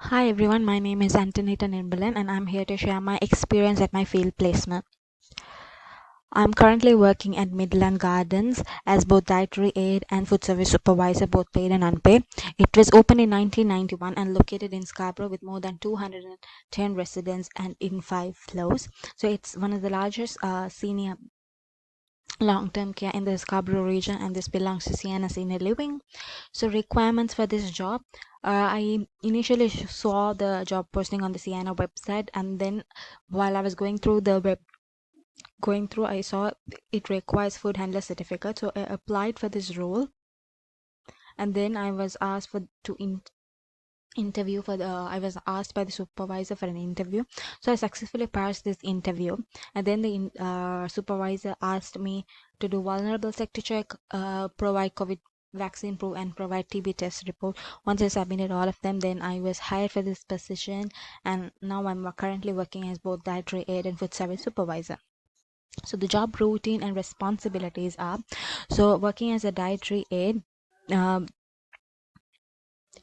Hi everyone, my name is Antonita Nirbalan and I'm here to share my experience at my field placement. I'm currently working at Midland Gardens as both dietary aide and food service supervisor, both paid and unpaid. It was opened in 1991 and located in Scarborough with more than 210 residents and in 5 floors. So it's one of the largest senior long-term care in the Scarborough region, and this belongs to Sienna Senior Living. So requirements for this job, I initially saw the job posting on the Sienna website, and then while I was going through, I saw it requires food handler certificate, so I applied for this role. And then I was asked for to interview for the I was asked by the supervisor for an interview. So I successfully passed this interview, and then the supervisor asked me to do vulnerable sector check, provide COVID vaccine proof, and provide TB test report. Once I submitted all of them, then I was hired for this position, and now I'm currently working as both dietary aide and food service supervisor. So the job routine and responsibilities are, so working as a dietary aide, um,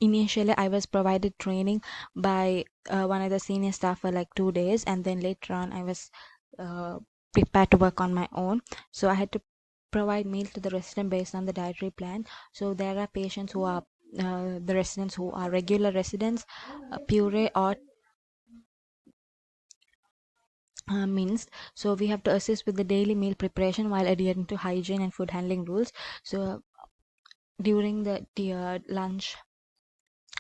initially I was provided training by one of the senior staff for like 2 days, and then later on I was uh, prepared to work on my own. So I had to provide meal to the resident based on the dietary plan. So there are patients who are the residents who are regular residents, puree or minced. So we have to assist with the daily meal preparation while adhering to hygiene and food handling rules. So during the lunch,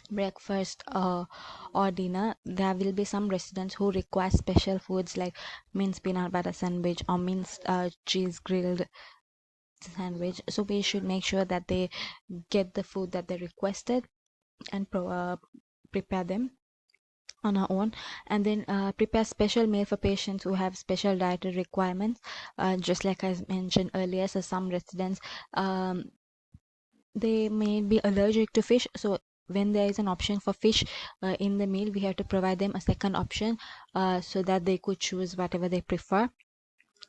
breakfast, or dinner, there will be some residents who require special foods like minced peanut butter sandwich or minced cheese grilled sandwich. So we should make sure that they get the food that they requested and prepare them on our own, and then prepare special meal for patients who have special dietary requirements, just like I mentioned earlier. So some residents, they may be allergic to fish, so when there is an option for fish in the meal, we have to provide them a second option, so that they could choose whatever they prefer,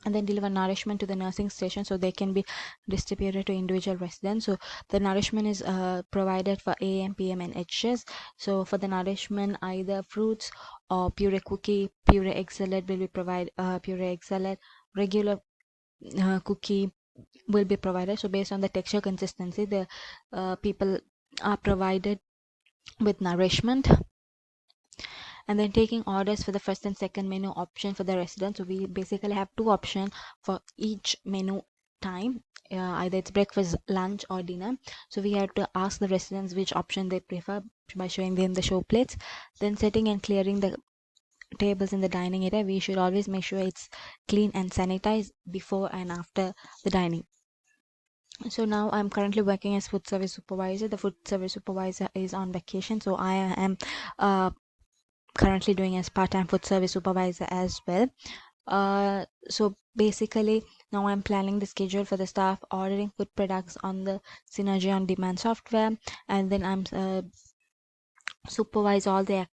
and then deliver nourishment to the nursing station so they can be distributed to individual residents. So the nourishment is provided for AM, PM, and HS. So for the nourishment, either fruits or puree cookie, puree egg salad will be provided, puree egg salad, regular cookie will be provided. So based on the texture consistency, the people are provided with nourishment. And then taking orders for the first and second menu option for the residents. So we basically have two options for each menu time, either it's breakfast, lunch, or dinner. So we have to ask the residents which option they prefer by showing them the show plates. Then setting and clearing the tables in the dining area, we should always make sure it's clean and sanitized before and after the dining. So now I'm currently working as food service supervisor. The food service supervisor is on vacation, so I am uh, currently doing as part-time food service supervisor as well. So basically now I'm planning the schedule for the staff, ordering food products on the Synergy on Demand software, and then I'm supervise all the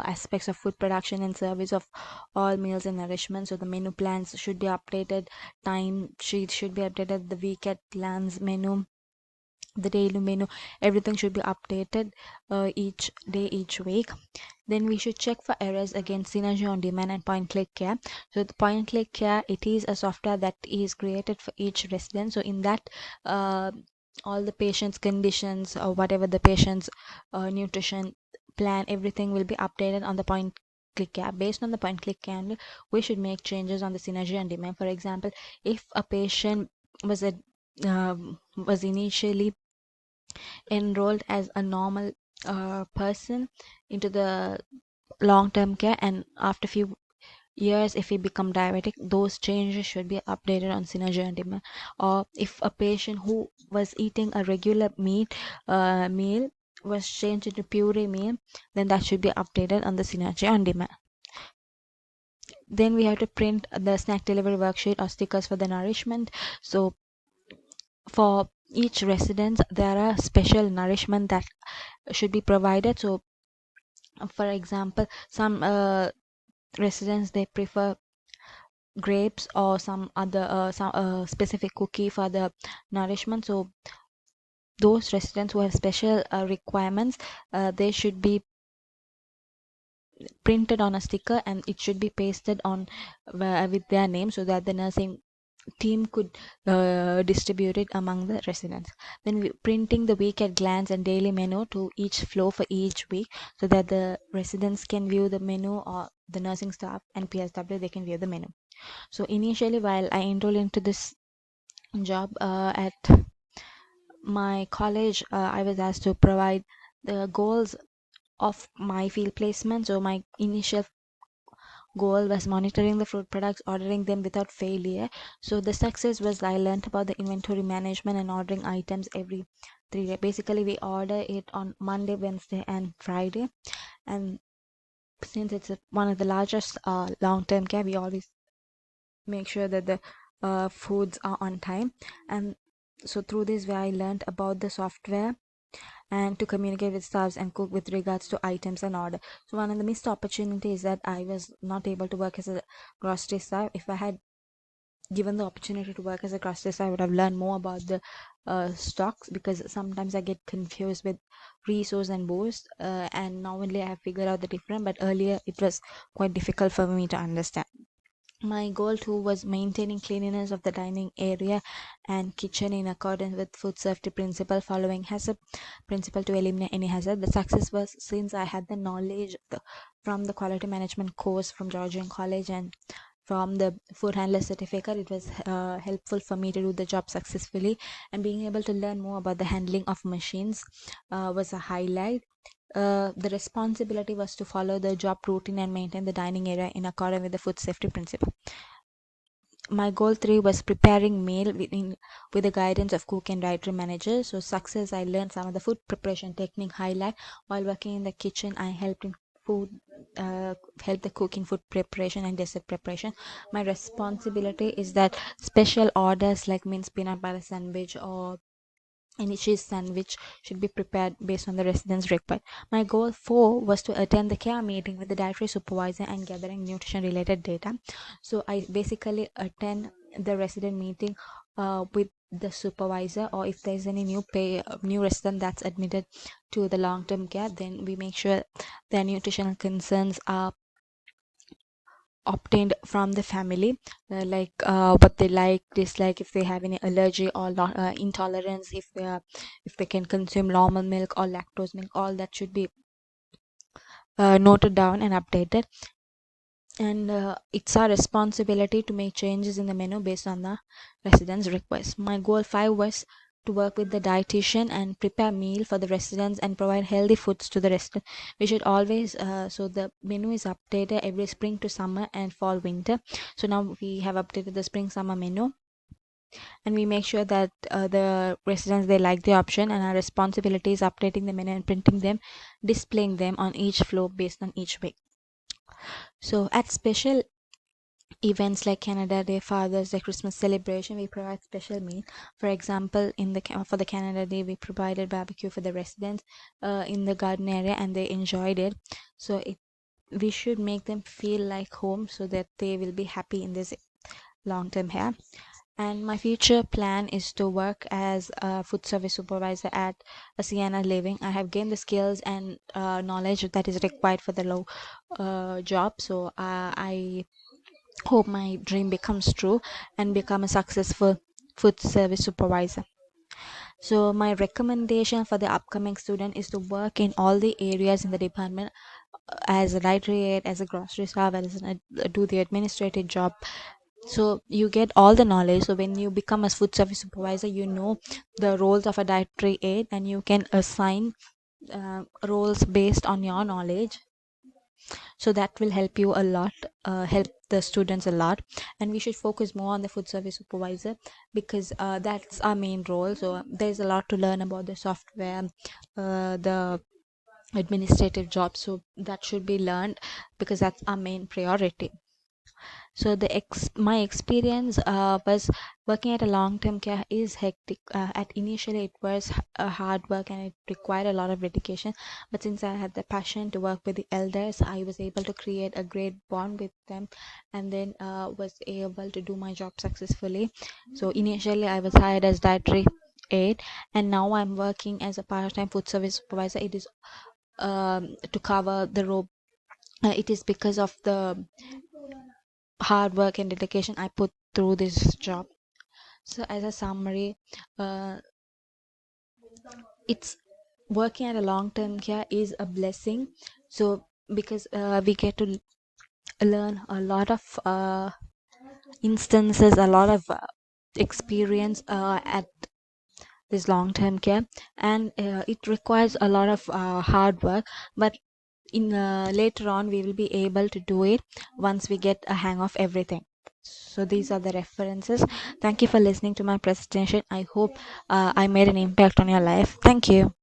aspects of food production and service of all meals and nourishment. So the menu plans should be updated, time sheet should be updated, the weekend plans, menu, the daily menu, everything should be updated each day, each week. Then we should check for errors against Synergy on Demand and Point Click Care. So the Point Click Care, it is a software that is created for each resident. So in that, all the patient's conditions or whatever the patient's nutrition plan, everything will be updated on the Point Click Care. Based on the Point Click Care, we should make changes on the Synergy on Demand. For example, if a patient was a was initially enrolled as a normal person into the long-term care, and after few years if he become diabetic, those changes should be updated on Synergy on Demand. Or if a patient who was eating a regular meal was changed into puree meal, then that should be updated on the Synergy on Demand. Then we have to print the snack delivery worksheet or stickers for the nourishment. So for each residence there are special nourishment that should be provided. So for example, some residents, they prefer grapes or some other some specific cookie for the nourishment. So those residents who have special requirements, they should be printed on a sticker, and it should be pasted on with their name, so that the nursing team could distribute it among the residents. Then printing the week at glance and daily menu to each floor for each week, so that the residents can view the menu, or the nursing staff and PSW, they can view the menu. So initially, while I enrolled into this job at my college, I was asked to provide the goals of my field placement. So my initial goal was monitoring the fruit products, ordering them without failure. So the success was I learned about the inventory management and ordering items every 3 days. Basically, we order it on Monday, Wednesday, and Friday. And since it's one of the largest long-term care, we always make sure that the foods are on time. And so through this way, I learned about the software and to communicate with staffs and cook with regards to items and order. So one of the missed opportunities that I was not able to work as a grocery staff. If I had given the opportunity to work as a grocery staff, I would have learned more about the stocks, because sometimes I get confused with resource and boost, and now only I have figured out the difference, but earlier it was quite difficult for me to understand. My goal too was maintaining cleanliness of the dining area and kitchen in accordance with food safety principle, following hazard principle to eliminate any hazard. The success was since I had the knowledge from the quality management course from Georgian College and from the food handler certificate. It was helpful for me to do the job successfully, and being able to learn more about the handling of machines was a highlight. The responsibility was to follow the job routine and maintain the dining area in accordance with the food safety principle. My goal 3 was preparing meal with the guidance of cook and dietary manager. So success, I learned some of the food preparation technique highlight. While working in the kitchen, I helped in food help the cook in food preparation and dessert preparation. My responsibility is that special orders like minced peanut butter sandwich or any cheese sandwich should be prepared based on the residents' request. My goal 4 was to attend the care meeting with the dietary supervisor and gathering nutrition related data. So I basically attend the resident meeting with the supervisor, or if there's any new resident that's admitted to the long term care, then we make sure their nutritional concerns are obtained from the family, like what they like, dislike, if they have any allergy or intolerance, if they can consume normal milk or lactose milk, all that should be noted down and updated. And it's our responsibility to make changes in the menu based on the residents' request. My goal 5 was to work with the dietitian and prepare meal for the residents and provide healthy foods to the residents. We should always so the menu is updated every spring to summer and fall winter. So now we have updated the spring summer menu, and we make sure that the residents, they like the option, and our responsibility is updating the menu and printing them, displaying them on each floor based on each week. So at special events like Canada Day, Father's Day, Christmas celebration, we provide special meal. For example, for the Canada Day, we provided barbecue for the residents in the garden area, and they enjoyed it. So we should make them feel like home, so that they will be happy in this long term here. And my future plan is to work as a food service supervisor at a Sienna Living. I have gained the skills and knowledge that is required for the low job. So I hope my dream becomes true and become a successful food service supervisor. So my recommendation for the upcoming student is to work in all the areas in the department, as a dietary aide, as a grocery staff, do the administrative job. So you get all the knowledge. So when you become a food service supervisor, you know the roles of a dietary aide, and you can assign roles based on your knowledge. So that will help you a lot, help the students a lot. And we should focus more on the food service supervisor, because that's our main role. So there's a lot to learn about the software, the administrative job, so that should be learned, because that's our main priority. So my experience was working at a long term care is hectic. At initially it was hard work, and it required a lot of dedication. But since I had the passion to work with the elders, I was able to create a great bond with them, and then was able to do my job successfully. So initially I was hired as dietary aide, and now I'm working as a part-time food service supervisor. It is to cover the it is because of the hard work and dedication I put through this job. So as a summary, it's working at a long-term care is a blessing. So because we get to learn a lot of instances, a lot of experience at this long-term care, and it requires a lot of hard work, but in later on we will be able to do it once we get a hang of everything. So these are the references. Thank you for listening to my presentation. I hope I made an impact on your life. Thank you.